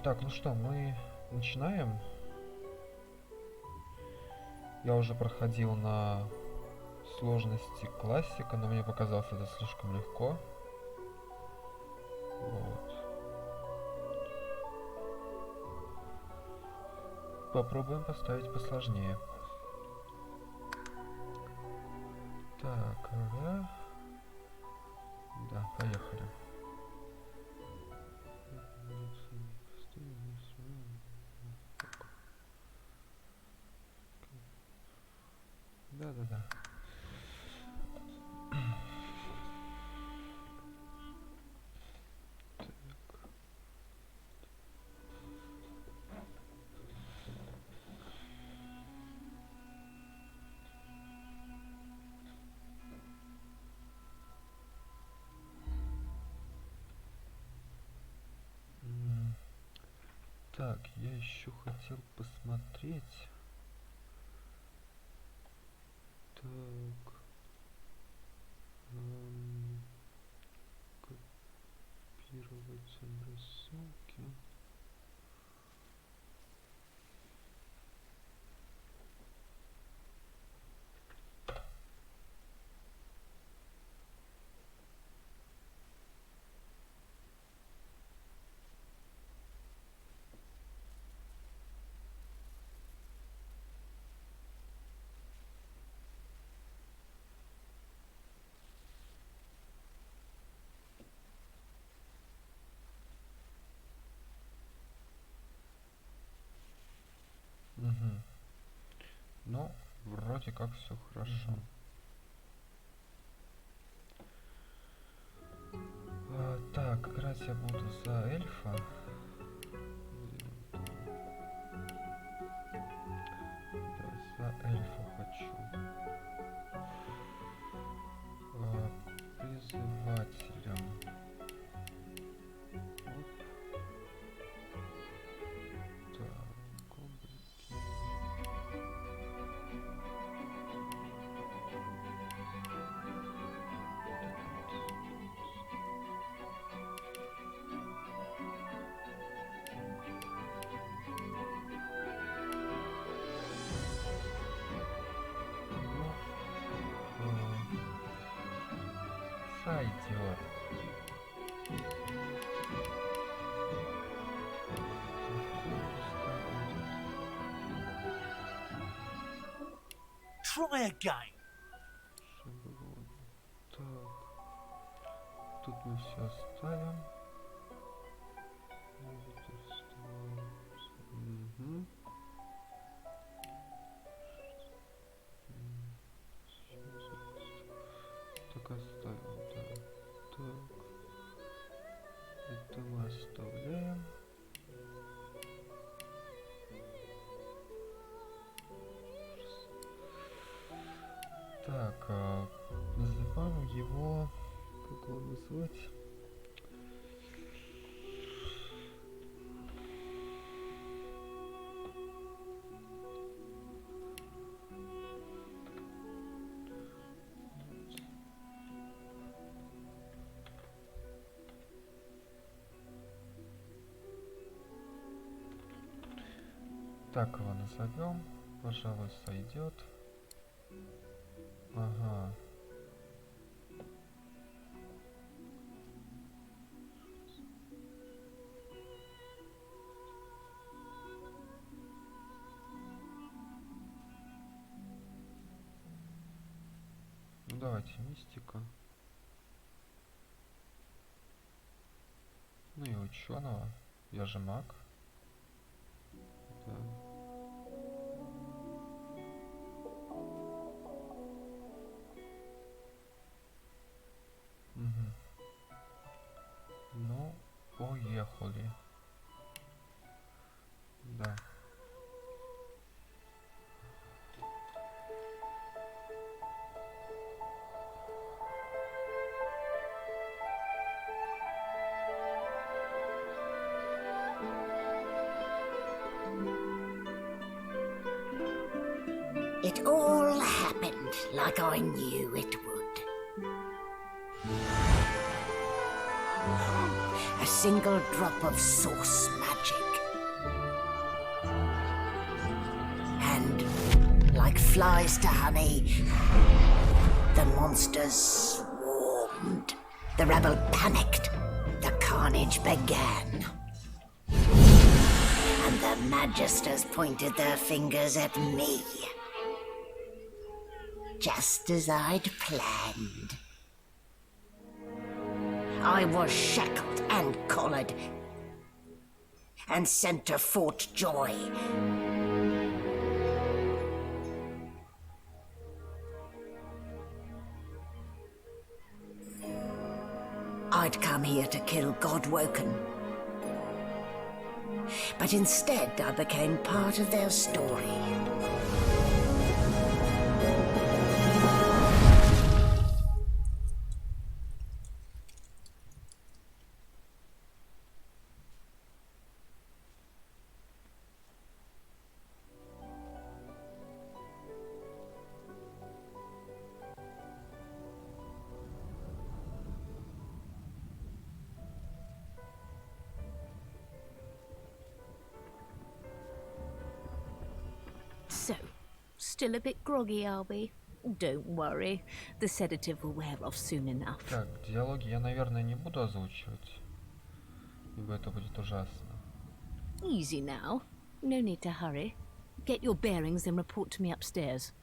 Так, ну что, мы начинаем. Я уже проходил на сложности классика, но мне показалось это слишком легко. Вот. Попробуем поставить посложнее. Так, ага. Да, поехали. Да-да-да. Так, я еще хотел посмотреть. Так. Копировать рисунки. Угу. Ну, вроде как все хорошо. Так, играть я буду за эльфа. Да, за эльфа хочу. Призывателем. Оп. Так, облики. Сойдет. Try again. Шаблон. Так. Тут мы все оставим. Угу. Так оставим, да. Так. Это мы оставляем. Так, называем его... Как его назвать? Так его назовем. Пожалуй, сойдет. Ага. Ну давайте мистика. Ну и ученого. Я же маг. Да. Угу. Ну, поехали. Да. It all happened like I knew it would. A single drop of source magic, like flies to honey. The monsters swarmed. The rebel panicked. The carnage began. And the Magisters pointed their fingers at me. Just as I'd planned. I was shackled and collared and sent to Fort Joy. I'd come here to kill Godwoken. But instead I became part of their story. So, still a bit groggy, are we? Don't worry, the sedative will wear off soon enough. Так, диалоги я, наверное, не буду озвучивать, ибо это будет ужасно. Easy now. No need to hurry. Get your bearings and report to me upstairs.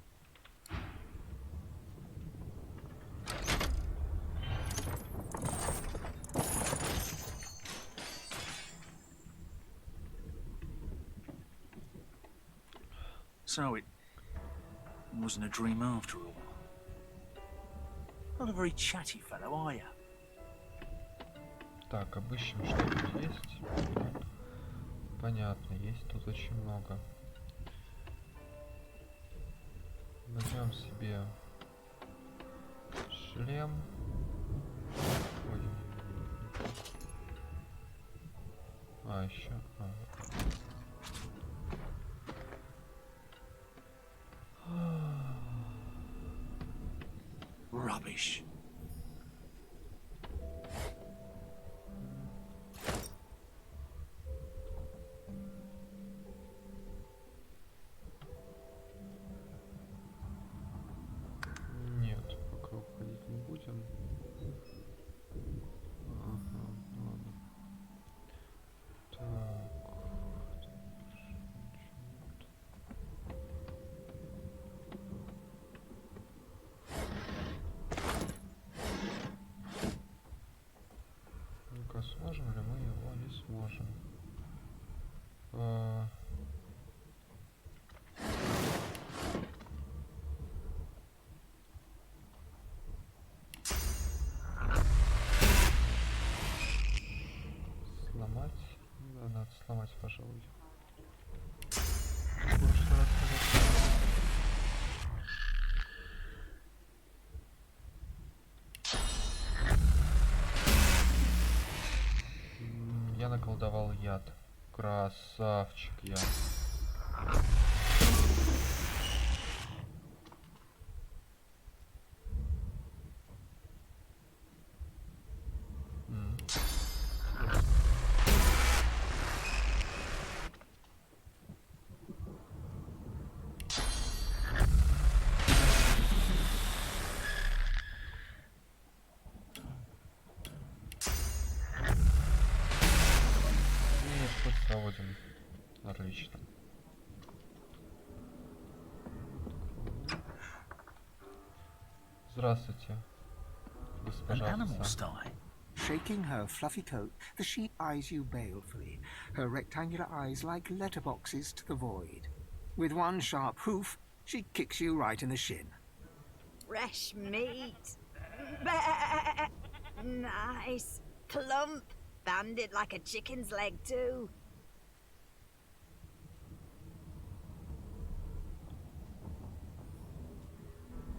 So it wasn't a dream after all. Not a very chatty fellow, are you? Так, обыщем, что тут есть. Понятно, есть тут очень много. Возьмем себе шлем. Ой. А, еще. Rubbish. Нет, пока уходить не будем. Ага, ладно. Так. Ну-ка, сможем ли мы его? Не сможем. Сломать? Да, надо сломать, пожалуй. В прошлый раз, я наколдовал яд. Красавчик я. Проводим. Отлично. Здравствуйте, An госпожа animal овца. sty. Shaking her fluffy coat, the sheep eyes you balefully, her rectangular eyes like letterboxes to the void. With one sharp hoof, she kicks you right in the shin. Fresh meat. Bah! Nice. Plump. Banded like a chicken's leg, too.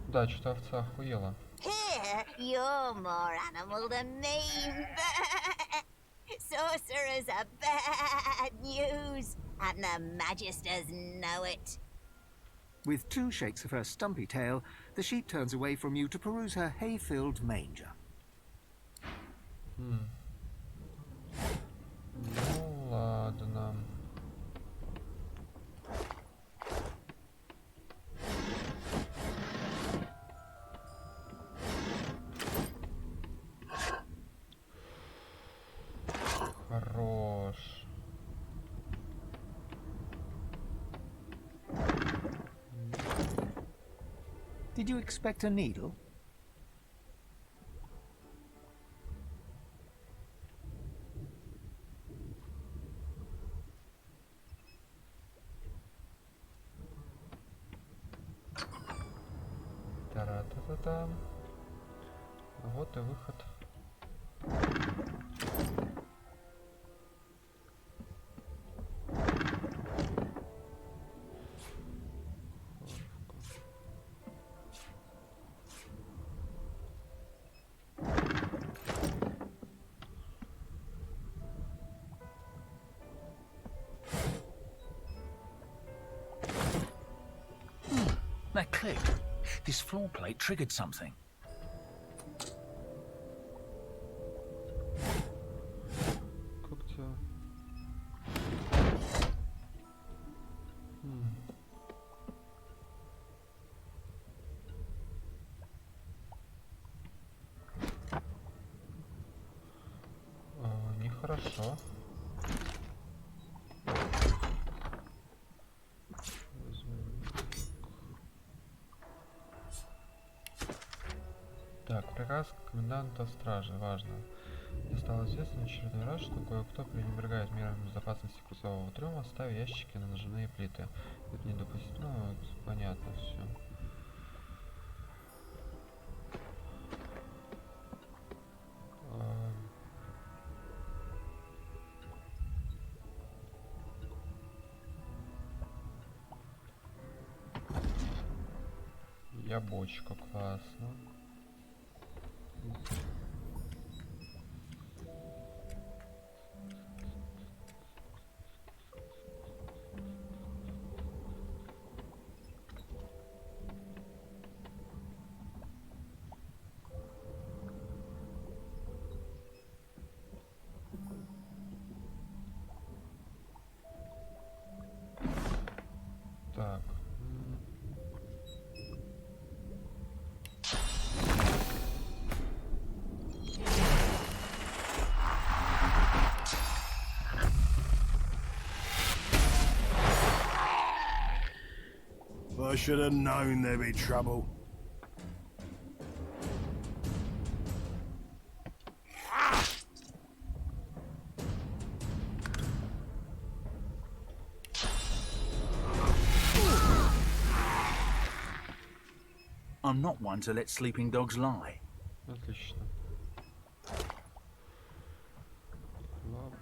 Да, что-то овца охуела. Here, you're more animal than me. Sorcerers are bad news, and the Magisters know it. With two shakes of her stumpy tail, the sheep turns away from you to peruse her hay-filled manger. Ну ладно. Did you expect a needle? Та-ра-та-та-та. Вот и выход. That click. This floor plate triggered something. Как тебя? Нехорошо. Так, приказ коменданта стражи, важно. Мне стало известно в очередной раз, что кое-кто пренебрегает мерами безопасности грузового трюма, ставя ящики на нажимные плиты. Это недопустимо, вот, понятно все. Я бочка, классно. Так. I should have known there'd be trouble. I'm not one to let sleeping dogs lie. Отлично. Лапы.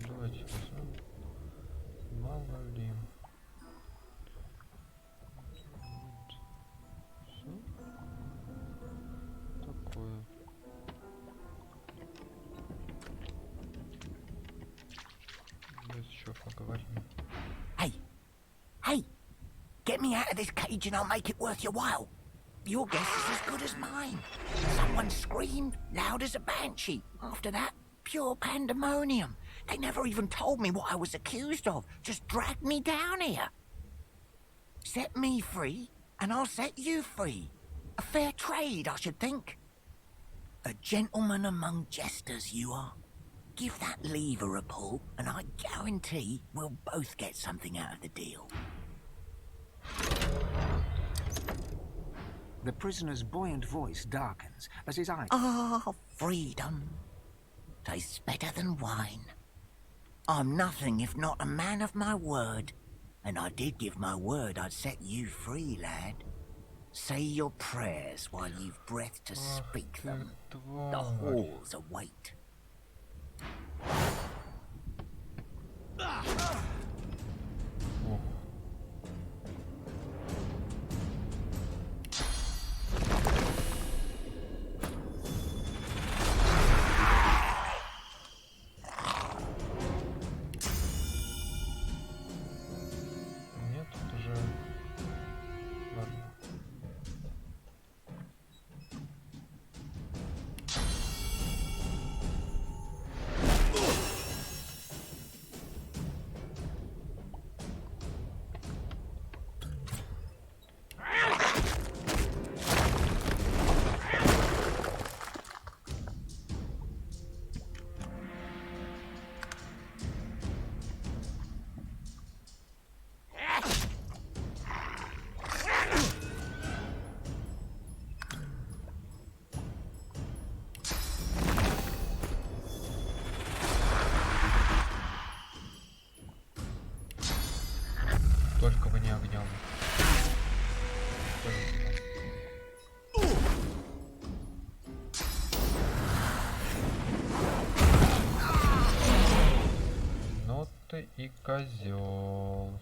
Давайте возьмем. Мало ли. Все. Такое. Давайте еще поговорим. Hey, get me out of this cage and I'll make it worth your while. Your guess is as good as mine. Someone screamed loud as a banshee. After that, pure pandemonium. They never even told me what I was accused of. Just dragged me down here. Set me free, and I'll set you free. A fair trade, I should think. A gentleman among jesters, you are. Give that lever a pull, and I guarantee we'll both get something out of the deal. The prisoner's buoyant voice darkens as his eyes... Ah, freedom. Tastes better than wine. I'm nothing if not a man of my word. And I did give my word I'd set you free, lad. Say your prayers while you've breath to speak them. The halls await. Нет, тут уже... Ладно. только бы не огнем. Ну ты и козел.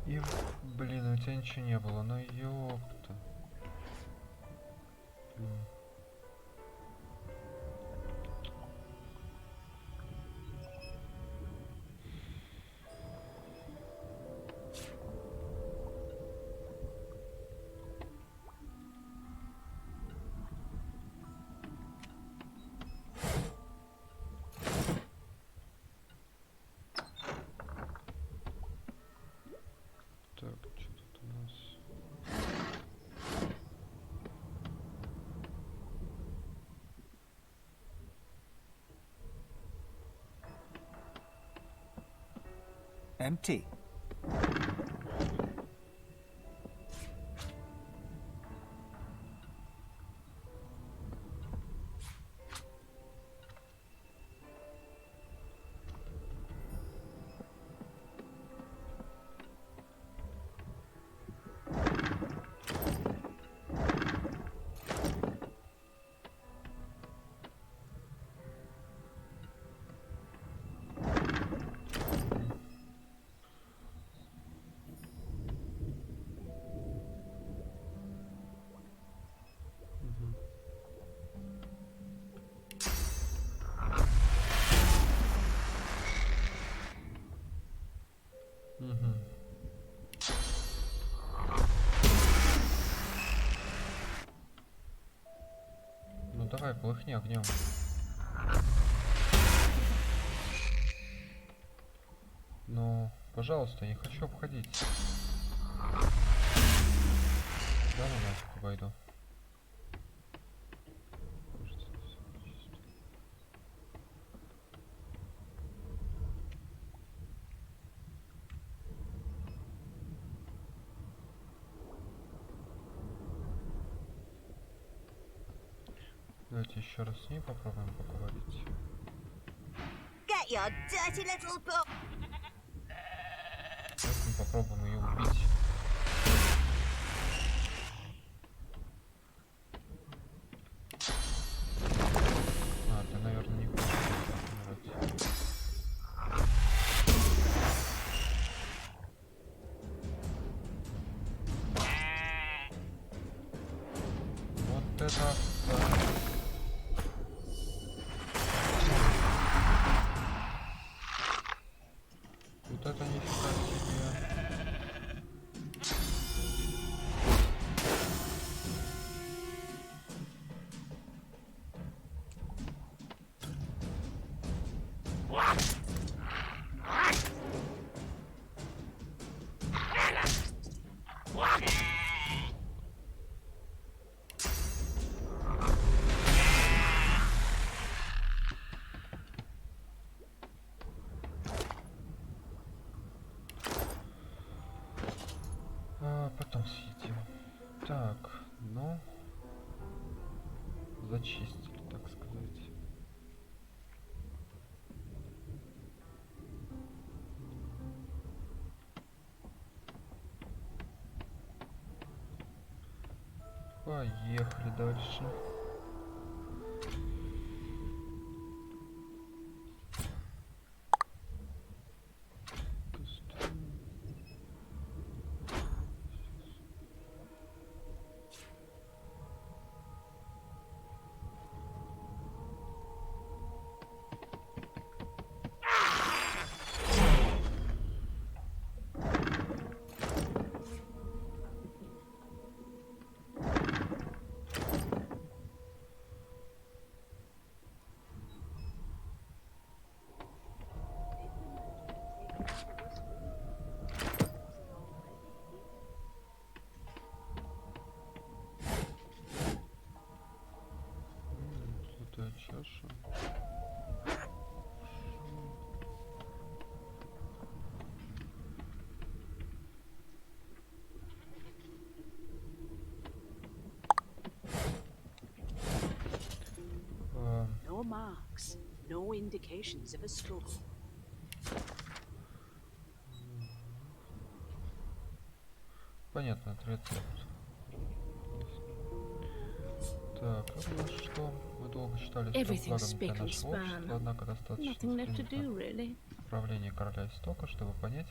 И, блин, у тебя ничего не было, ну ёпта. Так, что тут у нас? Empty. Ну давай, полыхни огнем. Ну, пожалуйста, я не хочу обходить. Да, ну нафиг обойду. Давайте еще раз с ней попробуем поговорить. Get your dirty little paw. Давайте мы попробуем ее убить. А, ты, наверное, не хочешь умирать. Вот это... Вот это нифига себе. Потом съедим. Так, ну... Зачистили, так сказать. Поехали дальше. Золотая чаша. No marks, no indications of a struggle. Понятно, это рецепт. Так, вот что. Мы долго считали это Everything's благом для spick and нашего общества, span. однако достаточно Nothing left to do, взглянуть really. на управление короля Истока, чтобы понять,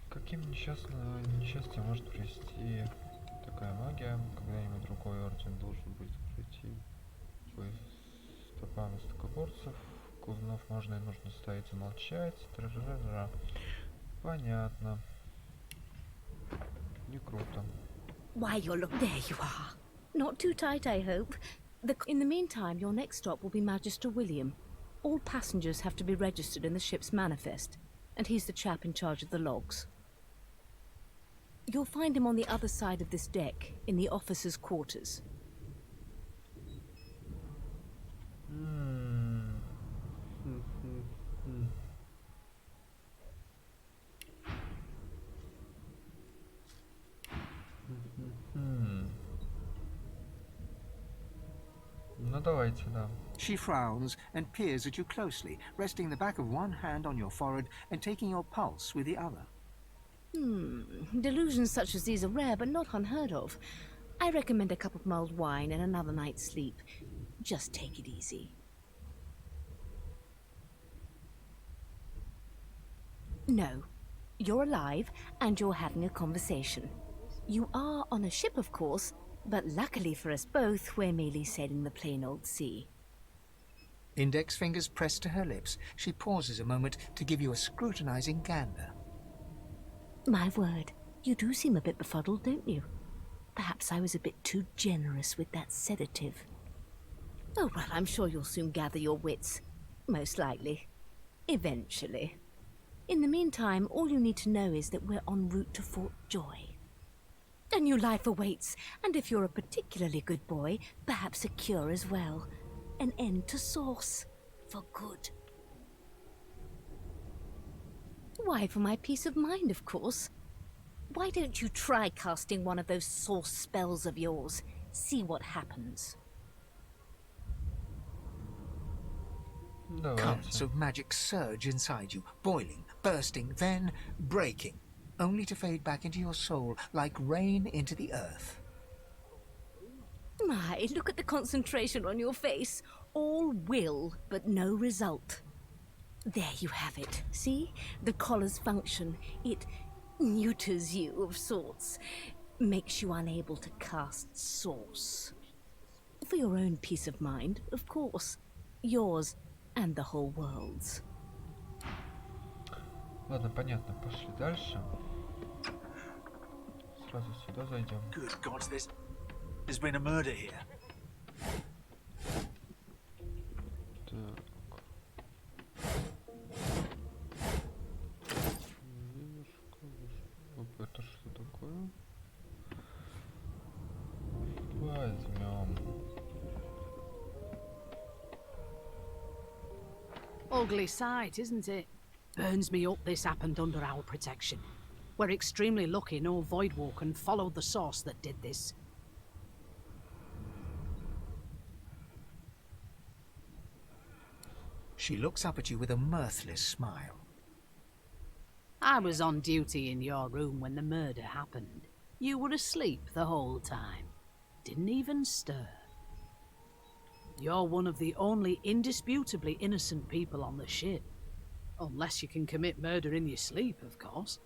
каким несчастьем может привести такая магия. Когда-нибудь другой орден должен будет пройти по стопам истокоборцев. Кузунов можно и нужно стоять и молчать. Тра-ра-ра-ра. Понятно. Не круто. Why, there you are. Not too tight, I hope. In the meantime, your next stop will be Magister William. All passengers have to be registered in the ship's manifest, and he's the chap in charge of the logs. You'll find him on the other side of this deck, in the officers' quarters. Ну давайте, да. She frowns and peers at you closely, resting the back of one hand on your forehead and taking your pulse with the other. Delusions such as these are rare, but not unheard of. I recommend a cup of mulled wine and another night's sleep. Just take it easy. No. You're alive, and you're having a conversation. You are on a ship, of course, but luckily for us both, we're merely sailing the plain old sea. Index fingers pressed to her lips, she pauses a moment to give you a scrutinizing gander. My word, you do seem a bit befuddled, don't you? Perhaps I was a bit too generous with that sedative. Oh, well, I'm sure you'll soon gather your wits. Most likely. Eventually. In the meantime, all you need to know is that we're en route to Fort Joy. A new life awaits, and if you're a particularly good boy, perhaps a cure as well. An end to sauce. For good. Why, for my peace of mind, of course. Why don't you try casting one of those sauce spells of yours? See what happens. Currents of magic surge inside you, boiling, bursting, then breaking, only to fade back into your soul like rain into the earth. My, look at the concentration on your face. All will, but no result. There you have it. See? The collar's function. It neuters you of sorts. Makes you unable to cast sauce. For your own peace of mind, of course. Yours and the whole world's. Ладно, понятно. Пошли дальше. Сразу сюда зайдем. Good God, there's been a murder here. Так. Немножко. Это что такое? Возьмем. Ugly sight, isn't it? Burns me up this happened under our protection. We're extremely lucky no Voidwalker followed the source that did this. She looks up at you with a mirthless smile. I was on duty in your room when the murder happened. You were asleep the whole time. Didn't even stir. You're one of the only indisputably innocent people on the ship. Unless you can commit murder in your sleep, of course.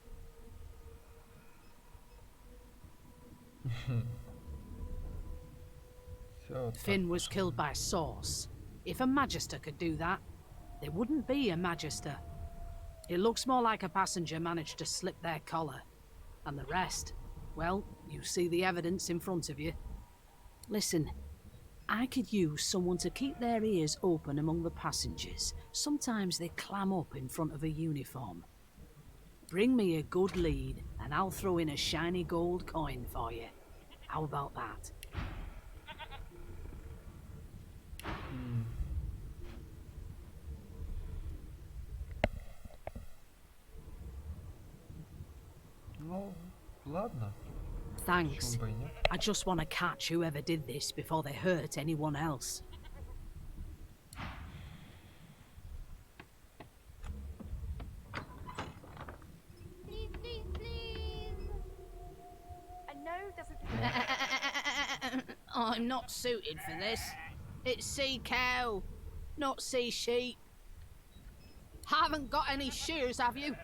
Finn was killed by Source. If a Magister could do that, there wouldn't be a Magister. It looks more like a passenger managed to slip their collar. And the rest, well, you see the evidence in front of you. Listen, I could use someone to keep their ears open among the passengers. Sometimes they clam up in front of a uniform. Bring me a good lead, and I'll throw in a shiny gold coin for you. How about that? Ну, ладно. Thanks. Почему бы и нет? I just want to catch whoever did this before they hurt anyone else. Please, please, please. A no doesn't. I'm not suited for this. It's sea cow, not sea sheep. Haven't got any shears, have you?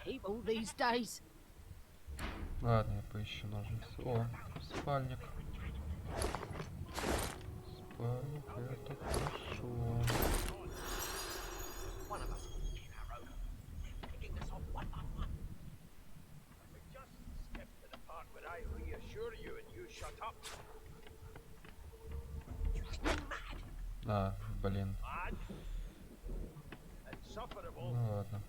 People these days. Ладно, я поищу ножницы. О, спальник. Спальник, это хорошо. А, блин. Ну ладно.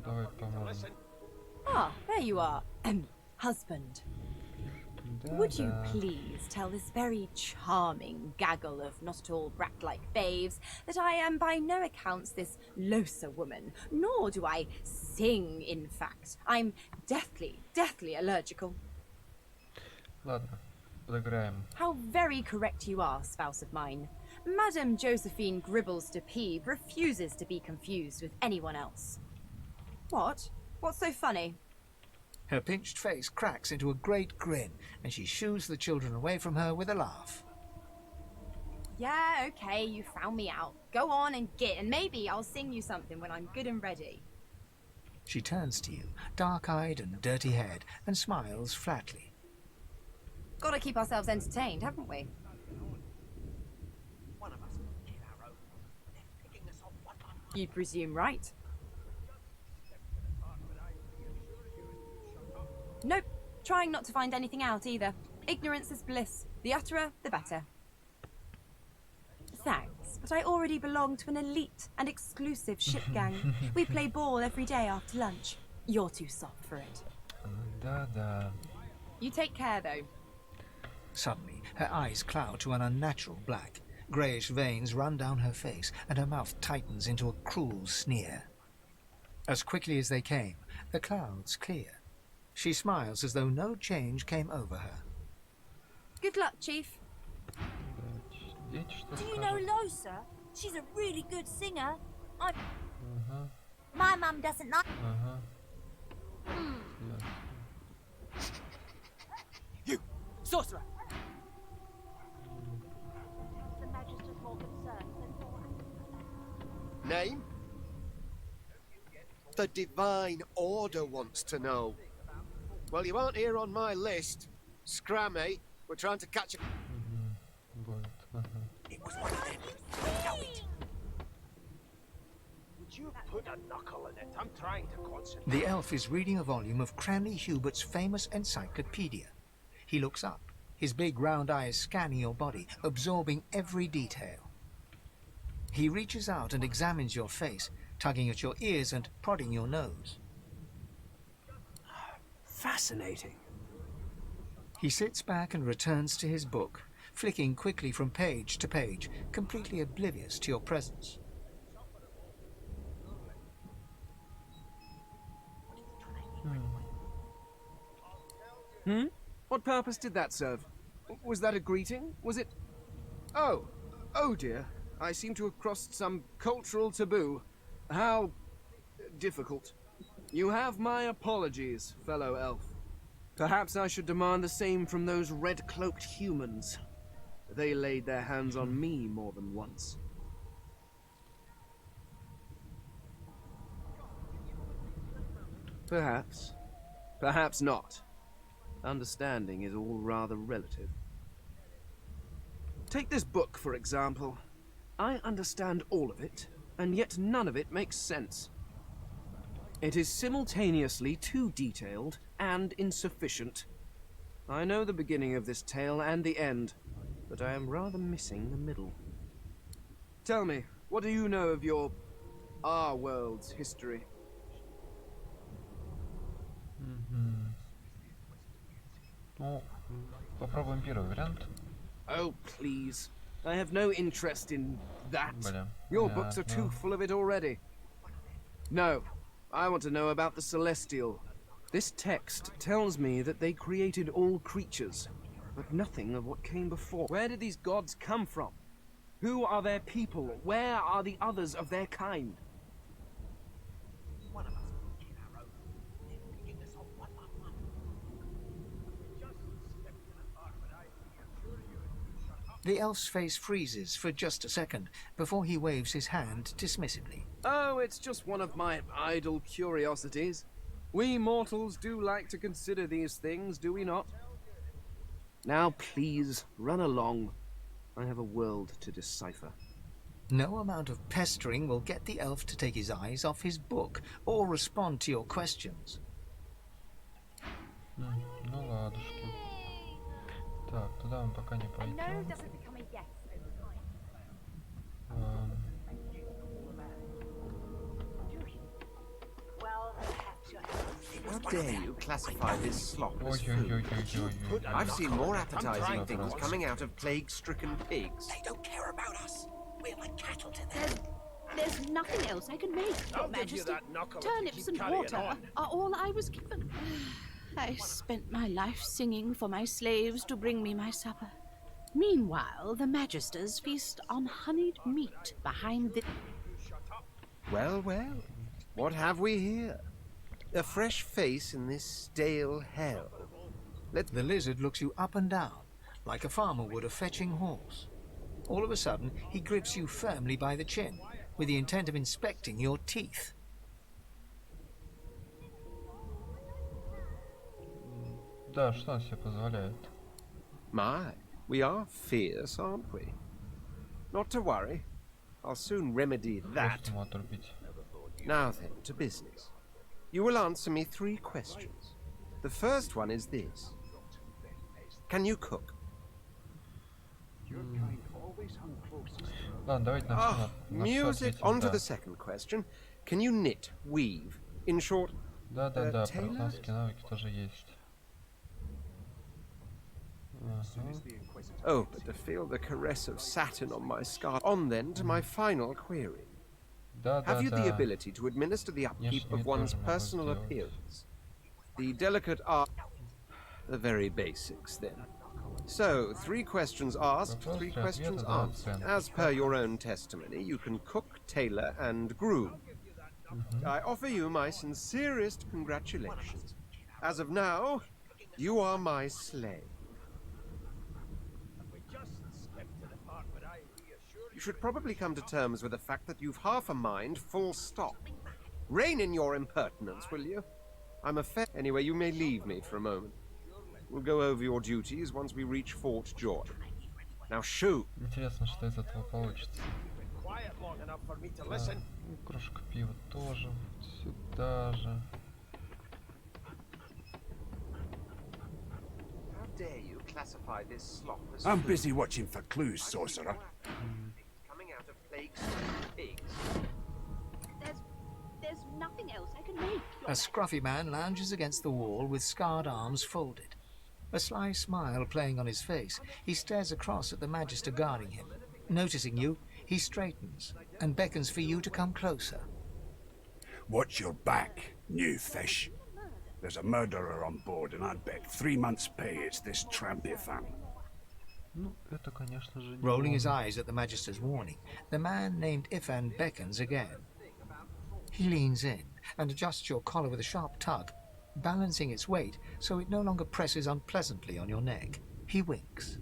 Давай поможем. Ah, there you are. Husband. Would you Да-да. please tell this very charming gaggle of not at all brat-like babes that I am by no accounts this Losa woman, nor do I sing, in fact. I'm deathly allergical. Ладно, подыграем. How very correct you are, spouse of mine. Madame Josephine Gribbles de Peeb refuses to be confused with anyone else. What? What's so funny? Her pinched face cracks into a great grin, and she shoos the children away from her with a laugh. Yeah, okay, you found me out. Go on and git, and maybe I'll sing you something when I'm good and ready. She turns to you, dark-eyed and dirty-haired, and smiles flatly. Gotta keep ourselves entertained, haven't we? You'd presume right. Nope, trying not to find anything out either. Ignorance is bliss. The utterer, the better. Thanks, but I already belong to an elite and exclusive ship gang. We play ball every day after lunch. You're too soft for it. Да-да. You take care, though. Suddenly, her eyes cloud to an unnatural black. Greyish veins run down her face, and her mouth tightens into a cruel sneer. As quickly as they came, the clouds clear. She smiles as though no change came over her. Good luck, Chief. Дети, что Do you know скажут? Losa? She's a really good singer. Ага, My mum doesn't like. ага. Ясно. You, sorcerer! The Magister's more concerned than your. Name? The Divine Order wants to know. Well, you aren't here on my list. Scrammy, we're trying to catch a... Будет. Ага. It was one of them. I know it. Would you put a knuckle in it? I'm trying to concentrate. The elf is reading a volume of Cranley Hubert's famous encyclopedia. He looks up, his big round eyes scanning your body, absorbing every detail. He reaches out and examines your face, tugging at your ears and prodding your nose. Fascinating. He sits back and returns to his book, flicking quickly from page to page, completely oblivious to your presence. What purpose did that serve? Was that a greeting? Was it... Oh. Oh dear. I seem to have crossed some cultural taboo. How... difficult. You have my apologies, fellow elf. Perhaps I should demand the same from those red-cloaked humans. They laid their hands on me more than once. Perhaps. Perhaps not. Understanding is all rather relative. Take this book, for example. I understand all of it, and yet none of it makes sense. It is simultaneously too detailed and insufficient. I know the beginning of this tale and the end, but I am rather missing the middle. Tell me, what do you know of our world's history? Ну, попробуем первый вариант. Oh, please. I have no interest in that. Бля, Your books are понятно. too full of it already. No, I want to know about the Celestial. This text tells me that they created all creatures, but nothing of what came before. Where did these gods come from? Who are their people? Where are the others of their kind? The elf's face freezes for just a second before he waves his hand dismissively. Oh, it's just one of my idle curiosities. We mortals do like to consider these things, do we not? Now, please, run along. I have a world to decipher. No amount of pestering will get the elf to take his eyes off his book or respond to your questions. Ну ладушки. Так, туда мы пока не пойдем. How dare you classify this slop as food? Ой-ой-ой-ой-ой. I've seen more appetizing things coming out of plague-stricken pigs. They don't care about us. We're like cattle to them. There's nothing else I can make, Your Majesty. Turnips and water are all I was given. I spent my life singing for my slaves to bring me my supper. Meanwhile, the Magisters feast on honeyed meat behind the... Well, well. What have we here? A fresh face in this stale hell. The lizard looks you up and down, like a farmer would a fetching horse. All of a sudden, he grips you firmly by the chin, with the intent of inspecting your teeth. Да, что он себе позволяет? My, we are fierce, aren't we? Not to worry. I'll soon remedy that. Просто ему отрубить. Now then, to business. You will answer me 3 questions. The first one is this. Can you cook? Ладно, давайте начнем. Ah, На всё music. ответим, On to да. the second question. Can you knit, weave? In short, Да-да-да, tailor? партнерские навыки тоже есть. Oh, but to feel the caress of satin on my scar. On then to my final query. Have you the Да-да-да. ability to administer the upkeep Внешний of вид one's тоже могу personal сделать. appearance? The delicate art... The very basics, then. So, 3 questions asked, 3 Вопросы, questions ответы, да, answered. оценки. As per your own testimony, you can cook, tailor, and groom. I offer you my sincerest congratulations. As of now, you are my slave. You should probably come to terms with the fact that you've half a mind, full stop. Rein in your impertinence, will you? I'm Anyway, you may leave me for a moment. We'll go over your duties once we reach Fort Joy. Now shoo! Интересно, что из этого получится. Так, и кружка пива тоже вот сюда же. How dare you classify this slop as I'm food? busy watching for clues, sorcerer. Coming out of plagues pigs. There's nothing else I can make. A scruffy man lounges against the wall with scarred arms folded. A sly smile playing on his face, he stares across at the Magister guarding him. Noticing you, he straightens and beckons for you to come closer. Watch your back, new fish. There's a murderer on board, and I'd bet 3 months' pay it's this tramp you found. Ну, это, конечно же, не Rolling his он. eyes at the Magister's warning, the man named Ifan beckons again. He leans in and adjusts your collar with a sharp tug, balancing its weight so it no longer presses unpleasantly on your neck. He winks.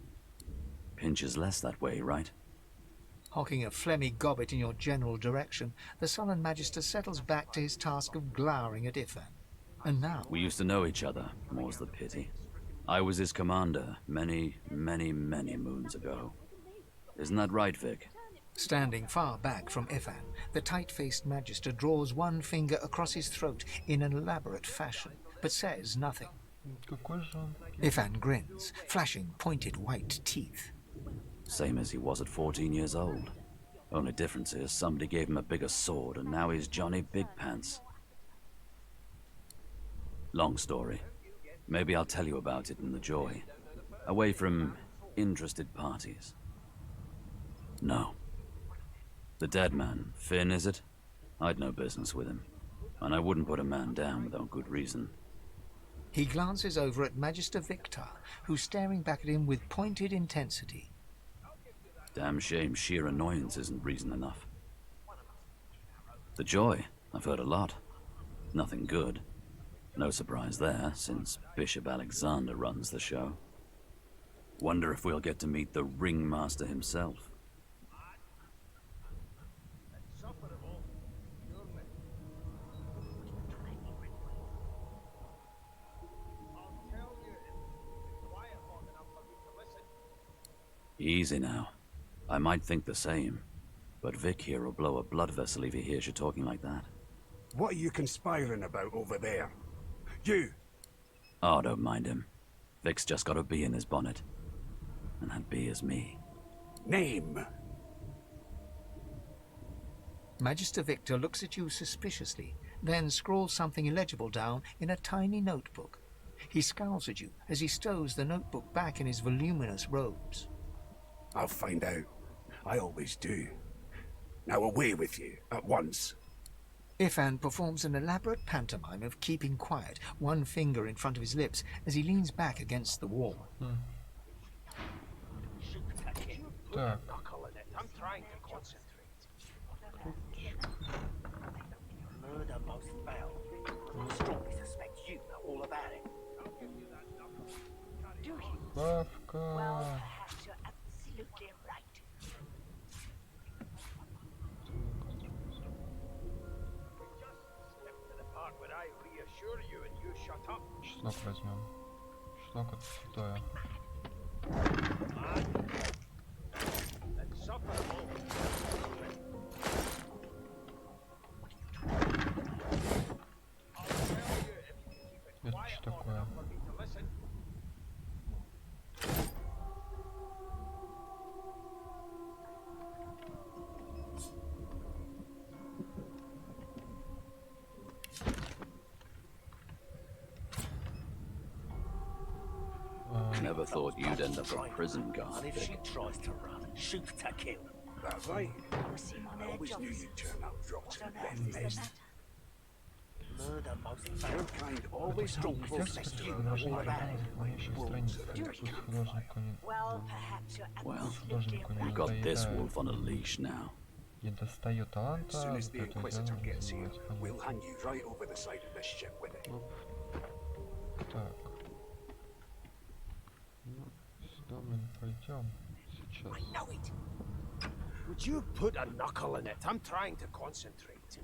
Pinches less that way, right? Hocking a phlegmy gobbet in your general direction, the sullen Magister settles back to his task of glowering at Ifan. And now... We used to know each other, more's the pity. I was his commander many, many, many moons ago. Isn't that right, Vic? Standing far back from Ifan, the tight-faced magister draws one finger across his throat in an elaborate fashion, but says nothing. Какой же он? Ifan grins, flashing pointed white teeth. Same as he was at 14 years old. Only difference is somebody gave him a bigger sword and now he's Johnny Big Pants. Long story. Maybe I'll tell you about it in the Joy. Away from interested parties. No. The dead man, Finn, is it? I'd no business with him. And I wouldn't put a man down without good reason. He glances over at Magister Victor, who's staring back at him with pointed intensity. Damn shame sheer annoyance isn't reason enough. The Joy, I've heard a lot. Nothing good. No surprise there, since Bishop Alexander runs the show. Wonder if we'll get to meet the ringmaster himself. Easy now. I might think the same, but Vic here will blow a blood vessel if he hears you talking like that. What are you conspiring about over there? You! Oh, don't mind him. Vic's just got a bee in his bonnet. And that bee is me. Name! Magister Victor looks at you suspiciously, then scrawls something illegible down in a tiny notebook. He scowls at you as he stows the notebook back in his voluminous robes. I'll find out. I always do. Now away with you, at once. Ifan performs an elaborate pantomime of keeping quiet, one finger in front of his lips as he leans back against the wall. Так. Бабка. Чеснок возьмем. Чеснок это святое. Это что такое? Never thought you'd end up a prison guard, If she Vic. tries to run, shoot to kill. That's right. I always knew you'd turn out rotten death. Murder most Your kind always don't protect you. Предложение заполняющих страниц. Пусть художнику не... Well, художнику не we've got this надоедает. wolf on a leash now. Не достаю таланта, As soon as the зато это Inquisitor дело gets here, называется we'll понятно. hang you right over the side of this ship with it. Так. Ну, сюда мы не пойдем сейчас. Would you put a knuckle in it? I'm trying to concentrate.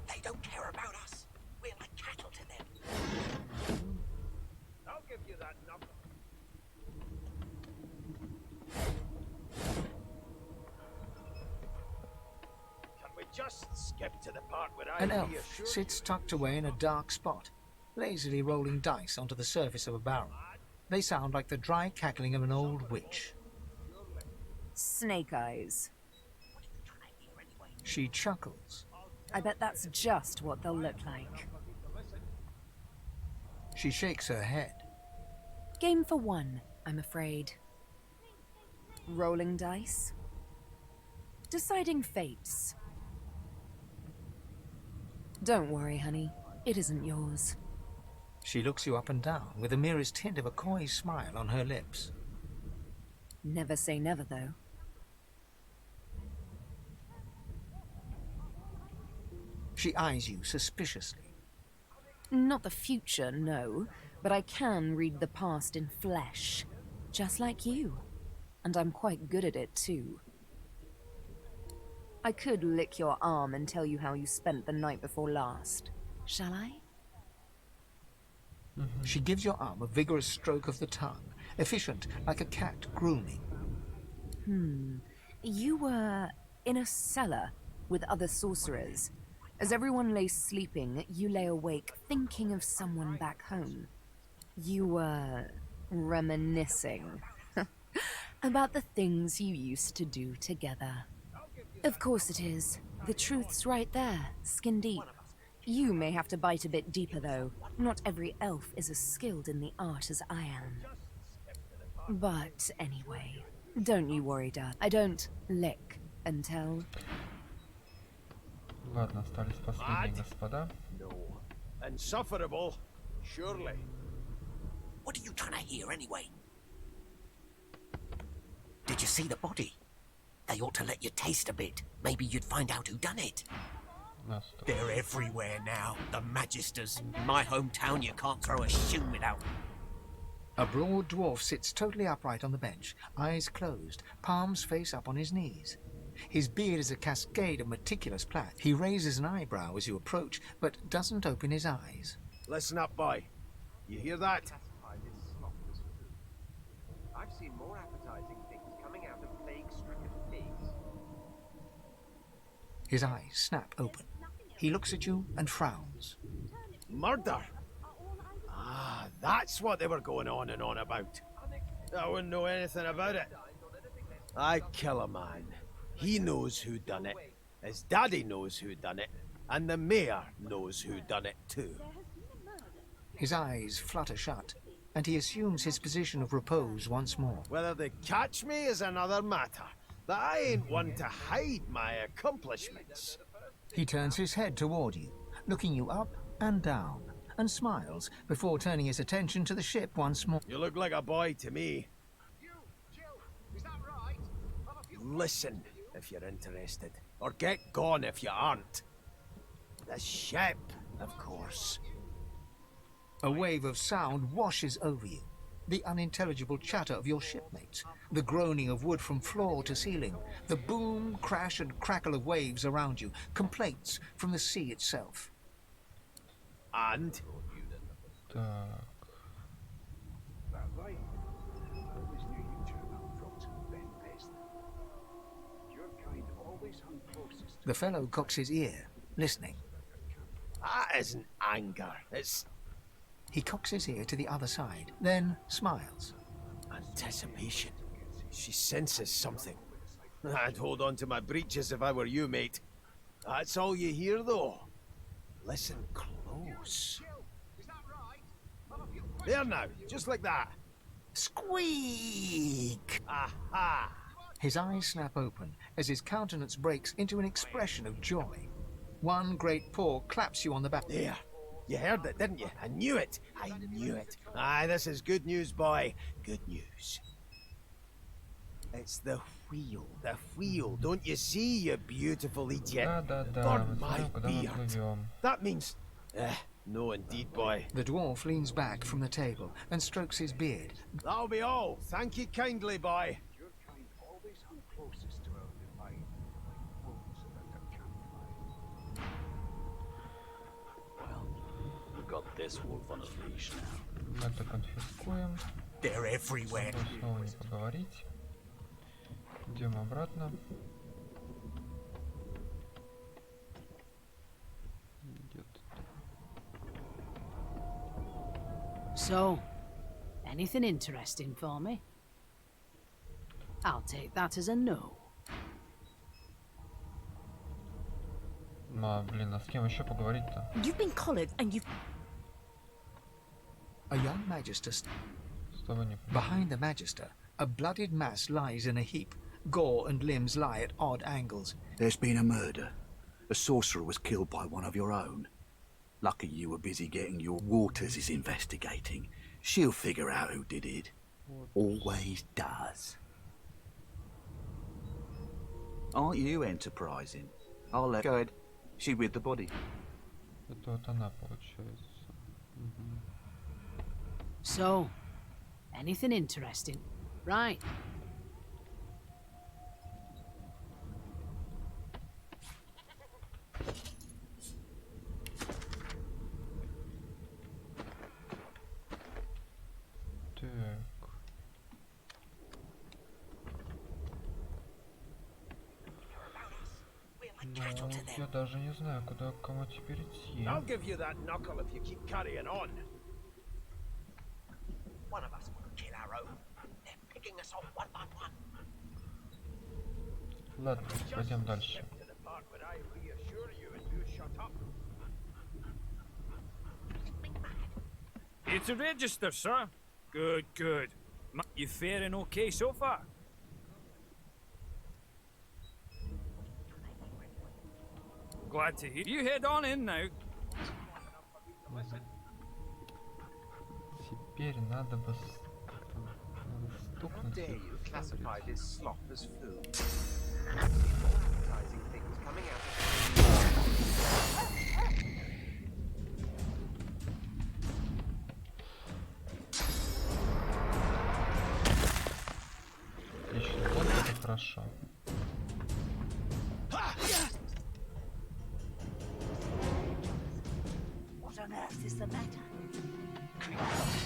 They don't care about us. We're like cattle to them. I'll give you that knuckle. Can we just skip to the part where I An elf reassure sits you? tucked away in a dark spot, lazily rolling dice onto the surface of a barrel. They sound like the dry cackling of an old witch. Snake eyes. She chuckles. I bet that's just what they'll look like. She shakes her head. Game for one, I'm afraid. Rolling dice. Deciding fates. Don't worry, honey. It isn't yours. She looks you up and down with the merest hint of a coy smile on her lips. Never say never, though. She eyes you suspiciously. Not the future, no, but I can read the past in flesh. Just like you. And I'm quite good at it, too. I could lick your arm and tell you how you spent the night before last. Shall I? She gives your arm a vigorous stroke of the tongue, efficient like a cat grooming. You were in a cellar with other sorcerers. As everyone lay sleeping, you lay awake thinking of someone back home. You were reminiscing about the things you used to do together. Of course it is. The truth's right there, skin deep. You may have to bite a bit deeper, though. Not every elf is as skilled in the art as I am. But anyway, don't you worry, Dad. I don't lick and tell. Ладно, остались последние господа. No. Insufferable, surely. What are you trying to hear anyway? Did you see the body? They ought to let you taste a bit. Maybe you'd find out who done it. They're everywhere now. The Magisters. In my hometown, you can't throw a shoe without. A broad dwarf sits totally upright on the bench, eyes closed, palms face up on his knees. His beard is a cascade of meticulous plait. He raises an eyebrow as you approach, but doesn't open his eyes. Listen up, boy. You hear that? I've seen more appetizing things coming out of plague-stricken pigs. His eyes snap open. He looks at you and frowns. Murder? Ah, that's what they were going on and on about. I wouldn't know anything about it. I kill a man. He knows who done it. His daddy knows who done it. And the mayor knows who done it too. His eyes flutter shut, and he assumes his position of repose once more. Whether they catch me is another matter. But I ain't one to hide my accomplishments. He turns his head toward you, looking you up and down, and smiles before turning his attention to the ship once more. You look like a boy to me. Listen if you're interested, or get gone if you aren't. The ship, of course. A wave of sound washes over you. The unintelligible chatter of your shipmates, the groaning of wood from floor to ceiling, the boom, crash and crackle of waves around you, complaints from the sea itself. And? Так. The fellow cocks his ear, listening. That isn't anger, it's... He cocks his ear to the other side, then smiles. Anticipation. She senses something. I'd hold on to my breeches if I were you, mate. That's all you hear, though. Listen close. There now, just like that. Squeak! Aha! His eyes snap open as his countenance breaks into an expression of joy. One great paw claps you on the back. There. You heard it, didn't you? I knew it. I knew it. Aye, this is good news, boy. Good news. It's the wheel. The wheel. Don't you see, you beautiful idiot? Burn my beard. That means... no indeed, boy. The dwarf leans back from the table and strokes his beard. That'll be all. Thank you kindly, boy. Got this wolf on a leash now. Это конфискуем. They're everywhere. Чтобы снова не поговорить. Идем обратно. So, anything interesting for me? I'll take that as a no. Блин, а с кем еще поговорить-то? You've been collared and you've... A young magister. Behind the magister, a bloodied mass lies in a heap. Gore and limbs lie at odd angles. There's been a murder. A sorcerer was killed by one of your own. Lucky you were busy getting your Waters is investigating. She'll figure out who did it. Always does. Aren't you enterprising? I'll let go ahead. She with the body. Это вот она, получается. So, anything interesting? Right. Так. Я даже не знаю, куда к кому теперь идти. I'll give you that knuckle if you keep carrying on. One of us will kill our own. They're picking us off one by one. Ладно, пойдем дальше. To the part where I reassure you and you shut up. You to register, sir? Good, good. You faring okay so far? Glad to hear. You head on in now. Теперь надо бы How стукнуть dare их. you classify this slop as food? Appetizing things coming out of Отлично, вот это хорошо. What on earth is the matter?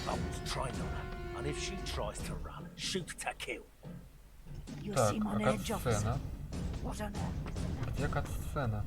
Bolt's trying on her, and if she tries to run, shoot to kill. You Так, seem а on edge, officer. кат-сцена? What on earth? Где кат-сцена?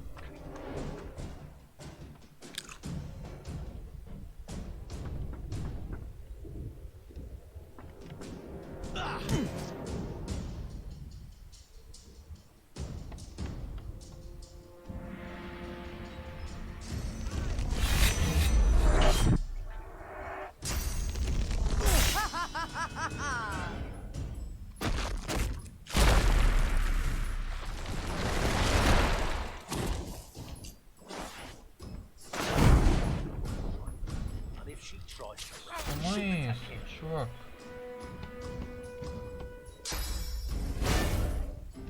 And if she tries to run, Смысл, чувак?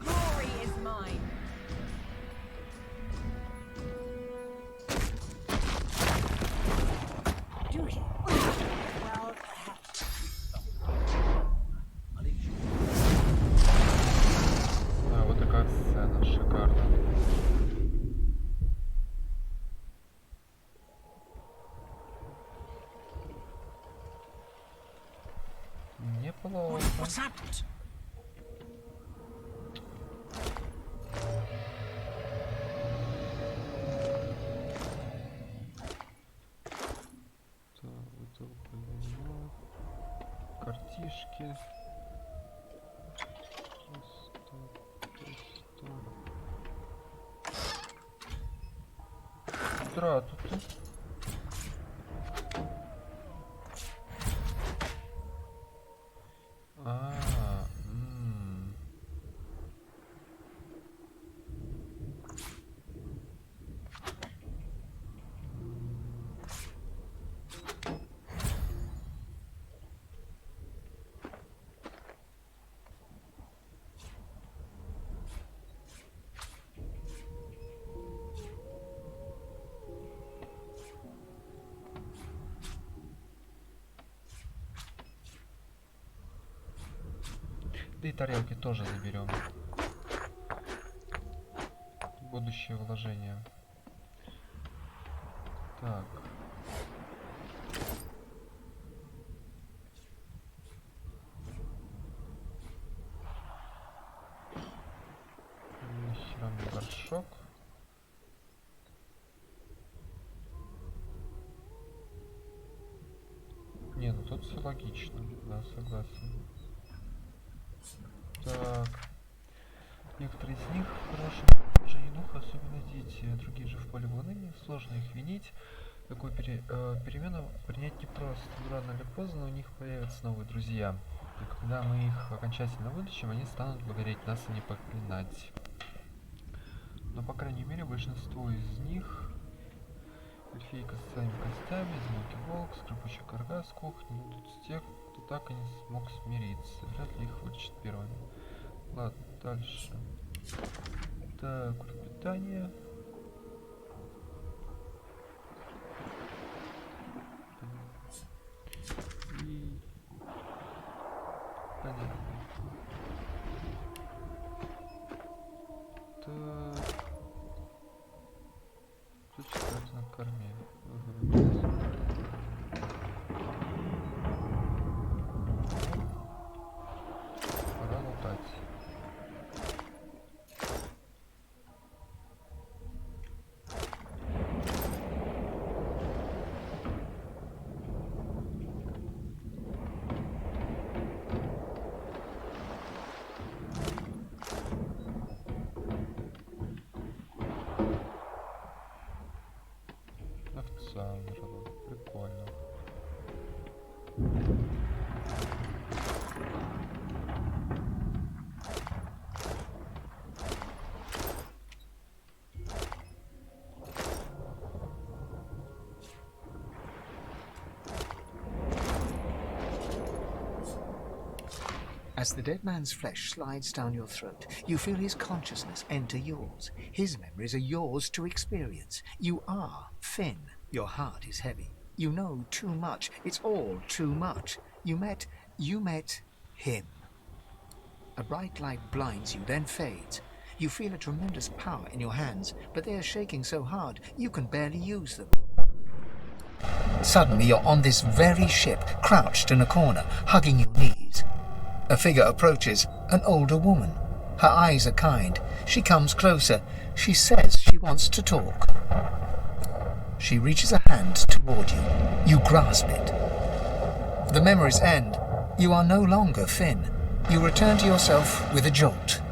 Glory is mine. Do you? Well, perhaps. А, вот такая сцена, шикарно. Неплохо. What's happened? Картишки. Здравствуйте. Да и тарелки тоже заберем. Будущее вложение. Так. Херамный горшок. Не, ну тут все логично. Да, согласен. Так. Некоторые из них в хорошем положении духа, особенно дети. Другие же в поле волнения. Сложно их винить. Такую перемену принять непросто. Рано или поздно у них появятся новые друзья. И когда мы их окончательно вылечим, они станут благодарить нас и не проклинать. Но, по крайней мере, большинство из них... Эльфийка с своими костями, одинокий волк, скрипучий карга с кухни, идут с тех, кто так и не смог смириться. Вряд ли их вылечат первыми. Ладно, дальше. Так, питание. И... Понятно. Так... Что на корме? Пора лутать. As the dead man's flesh slides down your throat, you feel his consciousness enter yours. His memories are yours to experience. You are Finn. Your heart is heavy. You know too much. It's all too much. You met him. A bright light blinds you, then fades. You feel a tremendous power in your hands, but they are shaking so hard you can barely use them. Suddenly you're on this very ship, crouched in a corner, hugging your knees. A figure approaches, an older woman. Her eyes are kind. She comes closer. She says she wants to talk. She reaches a hand toward you. You grasp it. The memories end. You are no longer Finn. You return to yourself with a jolt.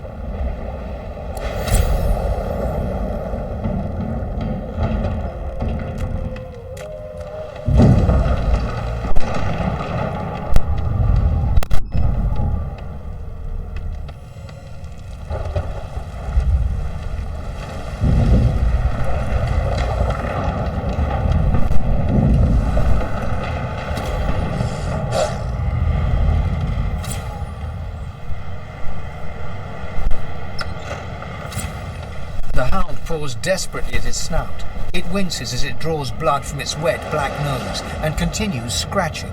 Paws desperately at its snout. It winces as it draws blood from its wet black nose and continues scratching.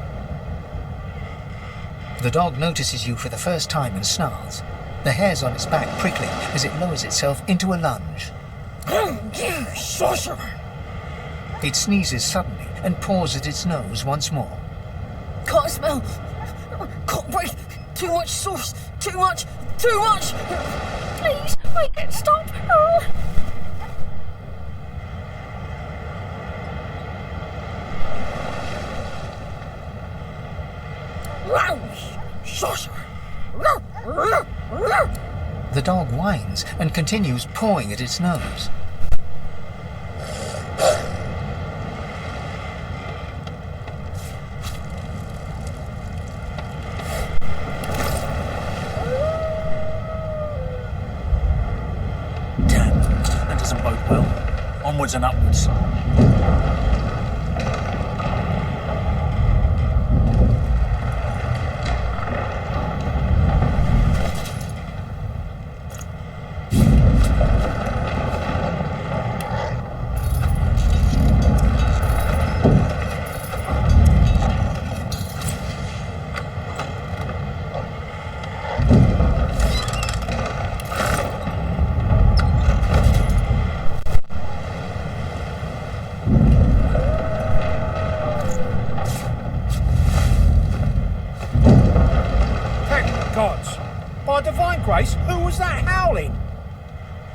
The dog notices you for the first time and snarls, the hairs on its back prickling as it lowers itself into a lunge. You sorcerer! It sneezes suddenly and paws at its nose once more. Can't smell. Can't breathe. Too much sauce. Too much. Too much. Please, make it stop. The dog whines and continues pawing at its nose. Damn, that doesn't bode well. Onwards and upwards. By divine grace, who was that howling?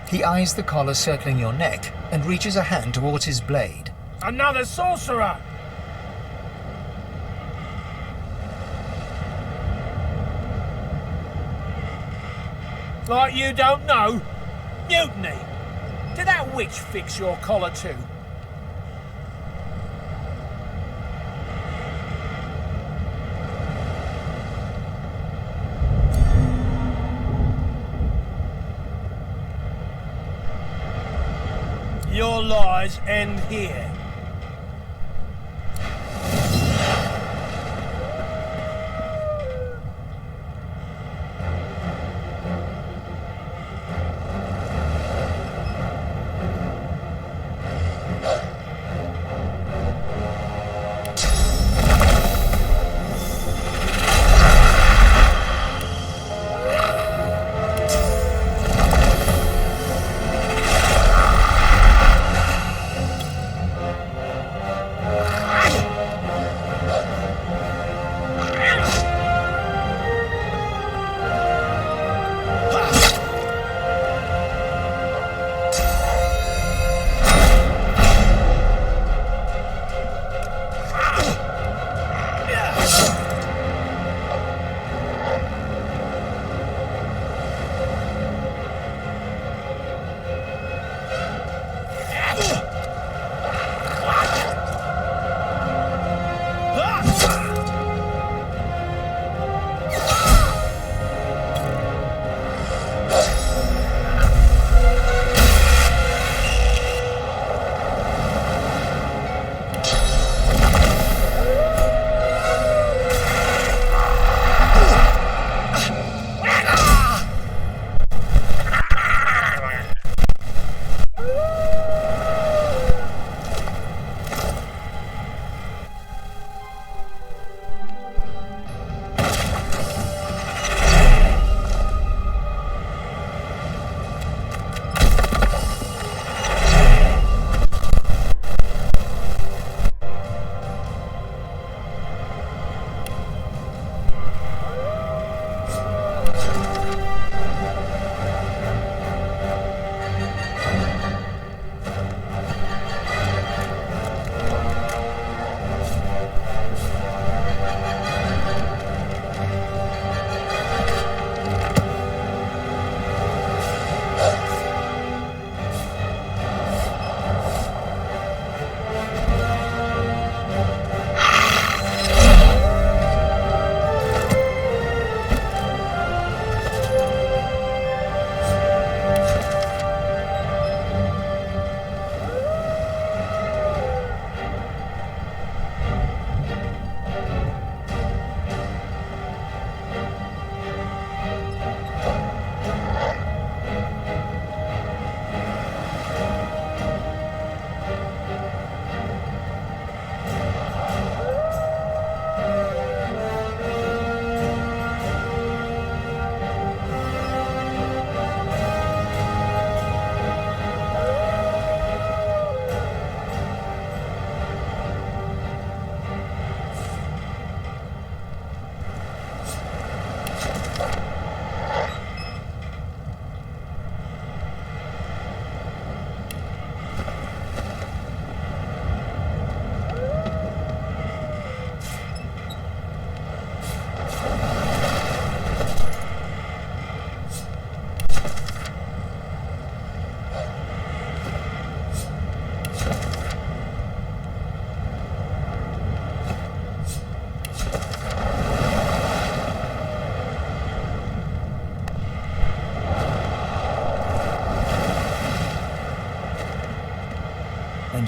He eyes the collar circling your neck and reaches a hand towards his blade. Another sorcerer! Like you don't know? Mutiny! Did that witch fix your collar too? Your lies end here.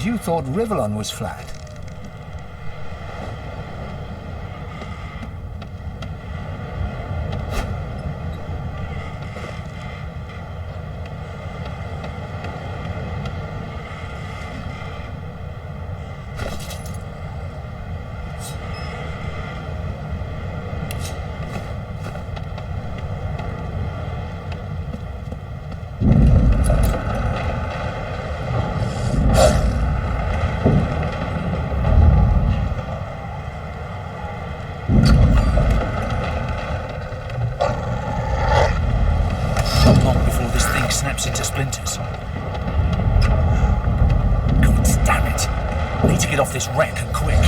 And you thought Rivellon was flat. Snaps into splinters. God damn it. I need to get off this wreck and quick.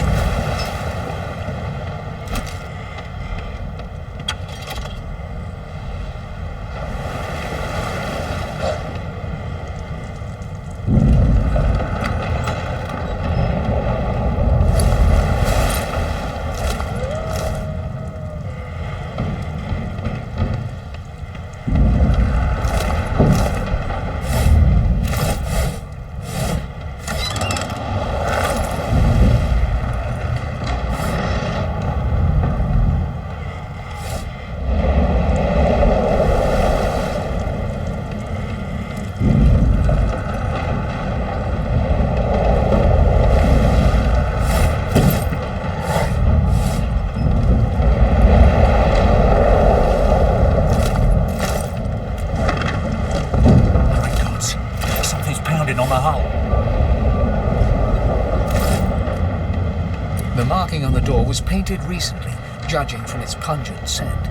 The marking on the door was painted recently, judging from its pungent scent.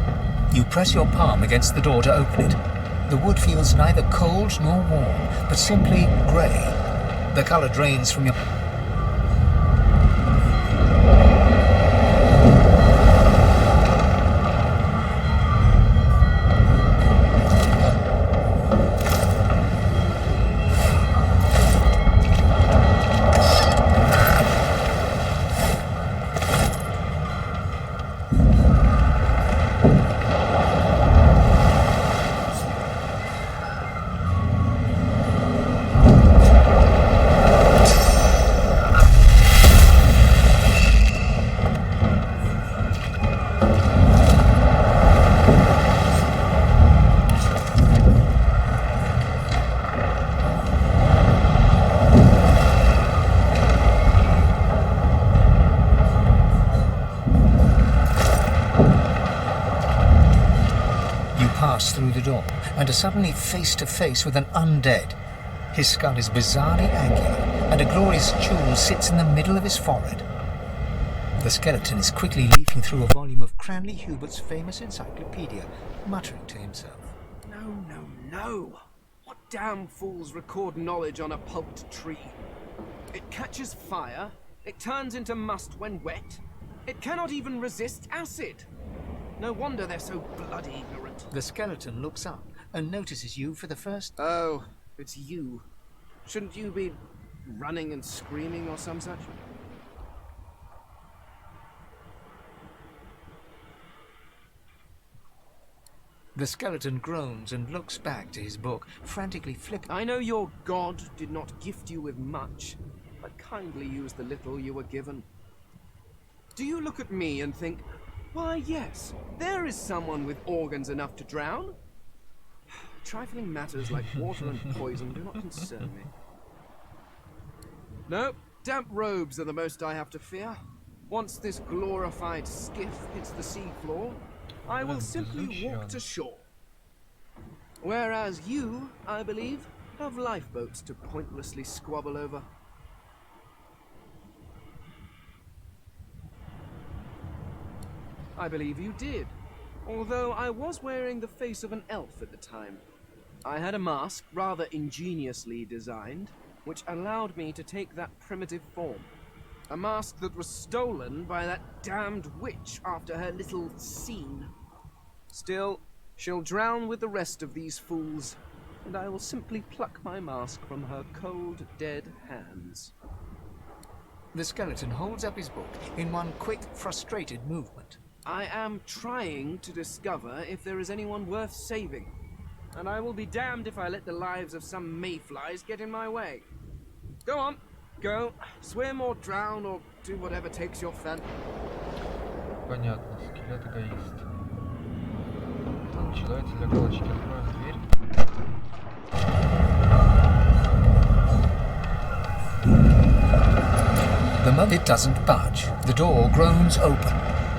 You press your palm against the door to open it. The wood feels neither cold nor warm, but simply grey. The colour drains from your... through the door and are suddenly face to face with an undead. His skull is bizarrely angular and a glorious jewel sits in the middle of his forehead. The skeleton is quickly leafing through a volume of Cranley Hubert's famous encyclopedia, muttering to himself. No. What damn fools record knowledge on a pulped tree? It catches fire, it turns into must when wet, it cannot even resist acid. No wonder they're so bloody ignorant. The skeleton looks up and notices you for the first... Oh, it's you. Shouldn't you be running and screaming or some such? The skeleton groans and looks back to his book, frantically flipping. I know your god did not gift you with much, but kindly used the little you were given. Do you look at me and think, why yes, there is someone with organs enough to drown? Trifling matters like water and poison do not concern me. No, damp robes are the most I have to fear. Once this glorified skiff hits the seafloor, I will simply walk to shore. Whereas you, I believe, have lifeboats to pointlessly squabble over. I believe you did, although I was wearing the face of an elf at the time. I had a mask, rather ingeniously designed, which allowed me to take that primitive form. A mask that was stolen by that damned witch after her little scene. Still, she'll drown with the rest of these fools, and I will simply pluck my mask from her cold, dead hands. The skeleton holds up his book in one quick, frustrated movement. I am trying to discover if there is anyone worth saving, and I will be damned if I let the lives of some mayflies get in my way. Go on, Go, swim or drown or do whatever takes your fancy. Понятно, скелет эгоист. Ну ничего, давайте для галочки откроем дверь. The mummy doesn't budge. The door groans open,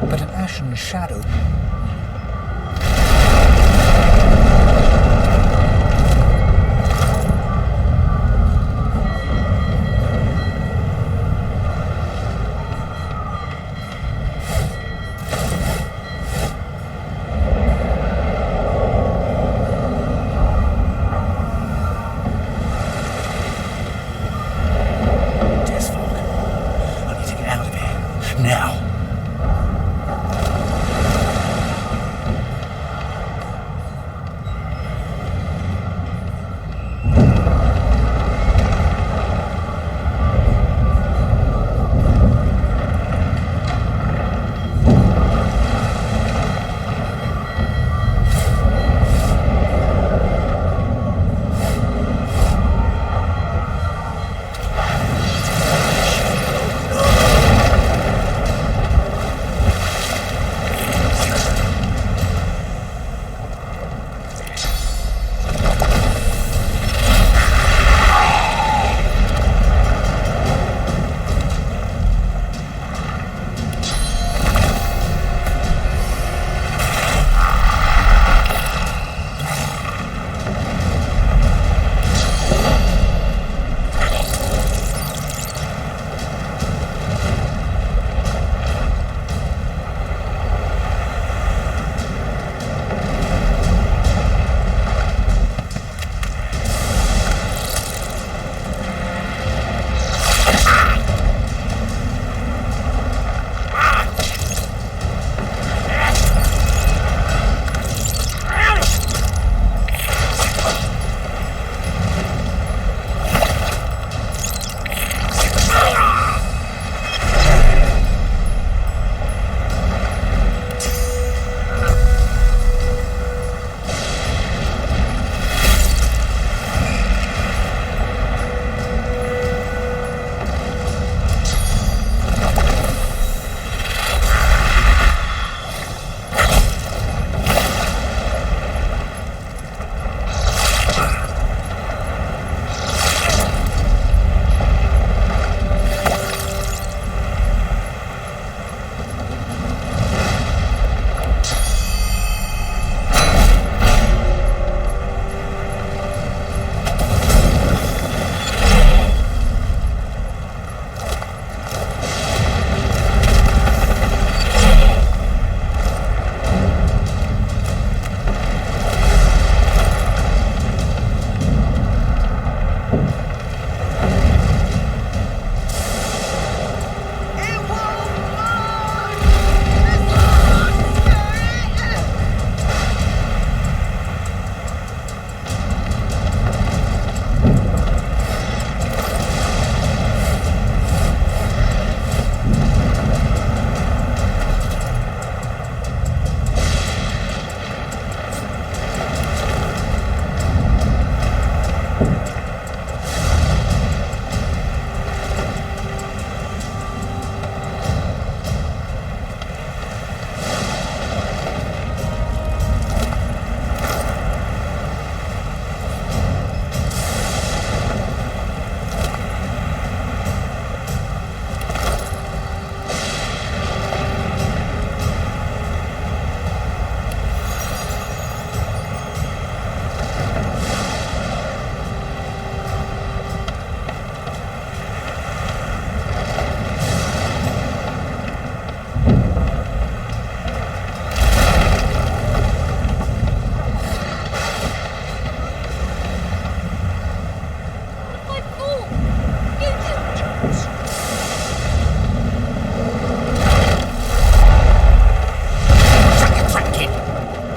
but an ashen shadow.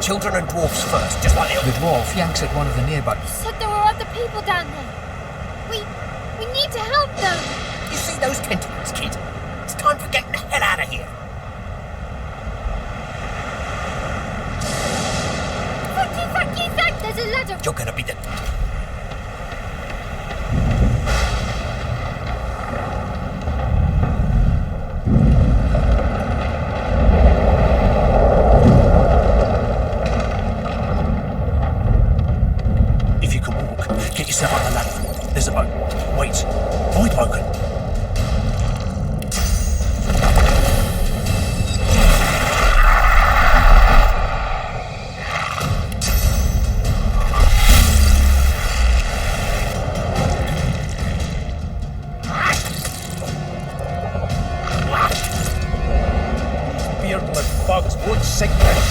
children and dwarfs first, just like the dwarf yanks at one of the nearby. You said there were other people down there. We need to help them. You see those tentacles, kid? It's time for getting the hell out of here. Thank! There's a ladder. You're gonna be the...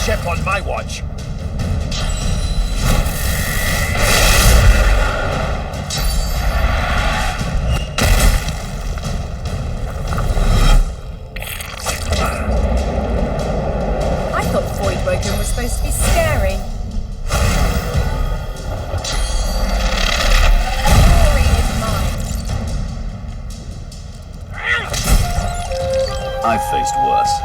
ship on my watch. I thought Voidwoken was supposed to be scary. Glory is mine. I've faced worse.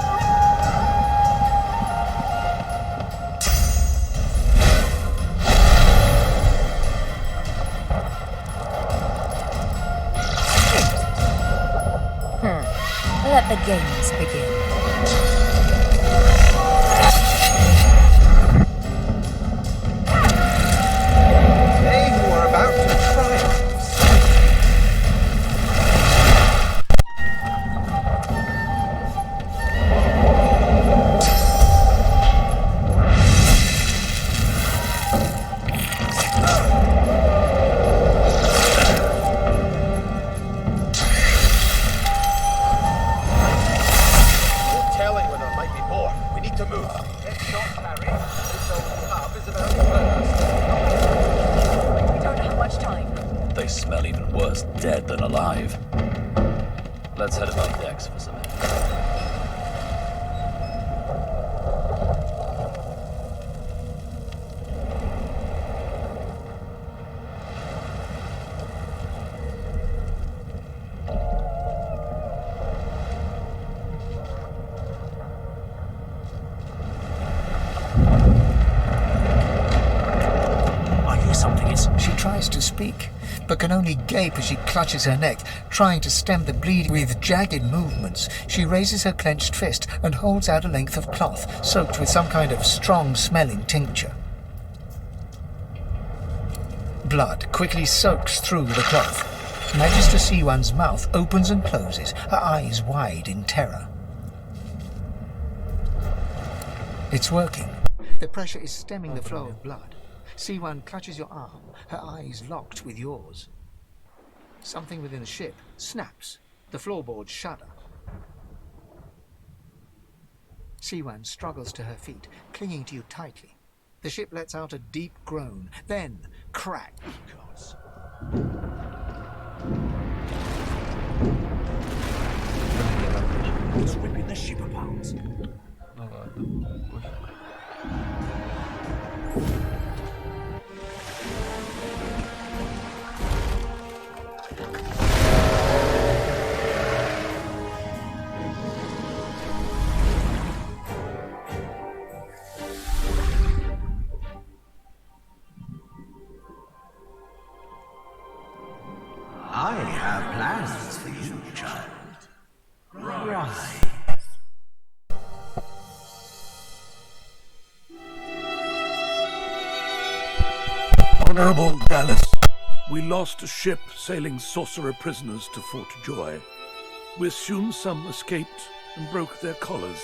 Let the games begin. They who are about to triumph. They smell even worse dead than alive. Let's head above decks for some air. She tries to speak, but can only gape as she clutches her neck, trying to stem the bleeding. With jagged movements, she raises her clenched fist and holds out a length of cloth, soaked with some kind of strong-smelling tincture. Blood quickly soaks through the cloth. Magister Siwan's mouth opens and closes, her eyes wide in terror. It's working. The pressure is stemming the flow of blood. Siwan clutches your arm, her eyes locked with yours. Something within the ship snaps. The floorboards shudder. Siwan struggles to her feet, clinging to you tightly. The ship lets out a deep groan, then crack. It's ripping the ship apart. Ну ладно, пофиг. I have plans for you, child. Rise. Honorable Dallas, we lost a ship sailing sorcerer prisoners to Fort Joy. We assume some escaped and broke their collars.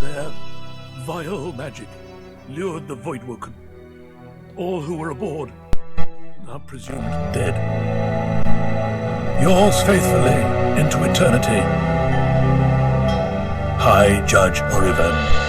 Their vile magic lured the Voidwoken. All who were aboard are presumed dead. Yours faithfully into eternity, High Judge Oriven.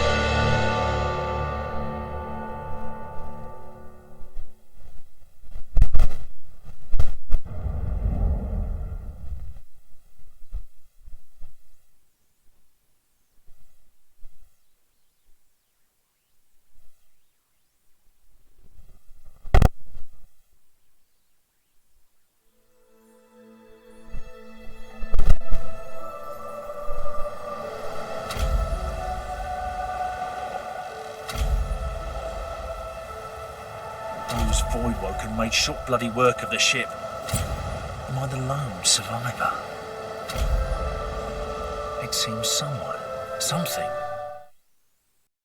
Those Voidwoken made short bloody work of the ship. Am I the lone survivor? It seems someone, something,